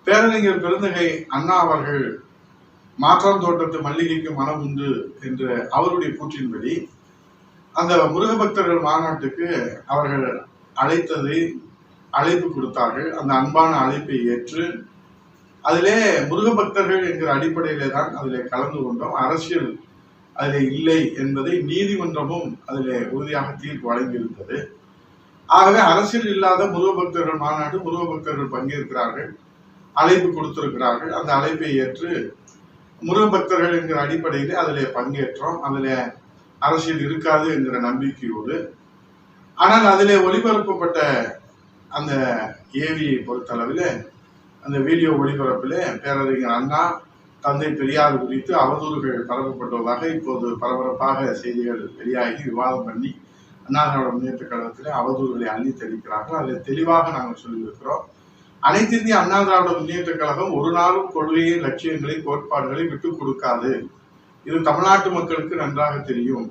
பேரறிஞர் பெருந்தகை அண்ணா அவர்கள் மாற்றான் தோட்டத்து மல்லிகைக்கு மனம் உண்டு என்று அவருடைய கூற்றின்படி அந்த முருக பக்தர்கள் மாநாட்டுக்கு அவர்கள் அழைப்பு கொடுத்தார்கள். அந்த அன்பான அழைப்பை ஏற்று அதிலே முருக பக்தர்கள் என்கிற அடிப்படையிலே தான் அதிலே கலந்து கொண்டோம். அரசியல் அதிலே இல்லை என்பதை நீதிமன்றமும் அதிலே உறுதியாக தீர்ப்பு வழங்கியிருந்தது. ஆகவே அரசியல் இல்லாத முருக பக்தர்கள் மாநாடு, முருக பக்தர்கள் பங்கேற்கிறார்கள், அழைப்பு கொடுத்திருக்கிறார்கள். அந்த அழைப்பை ஏற்று முருக பக்தர்கள் என்கிற அடிப்படையிலே அதிலே பங்கேற்றோம். அதிலே அரசியல் இருக்காது என்கிற நம்பிக்கையோடு. ஆனால் அதிலே ஒளிபரப்பப்பட்ட அந்த ஏவியை பொறுத்தளவில் அந்த வீடியோ ஒளிபரப்பிலே பேரறிஞர் அண்ணா, தந்தை பெரியார் குறித்து அவதூறுகள் பரப்பப்பட்டுள்ளதாக இப்போது பரபரப்பாக செய்திகள் வெளியாகி விவாதம் பண்ணி அண்ணா திராவிட முன்னேற்ற கழகத்திலே அவதூறுகளை அள்ளி தெளிக்கிறார்கள். அதில் தெளிவாக நாங்கள் சொல்லியிருக்கிறோம். அனைத்து இந்திய அண்ணா திராவிட முன்னேற்ற கழகம் ஒரு நாளும் கொள்கையை, லட்சியங்களை, கோட்பாடுகளை விட்டுக் கொடுக்காது. இது தமிழ்நாட்டு மக்களுக்கு நன்றாக தெரியும்.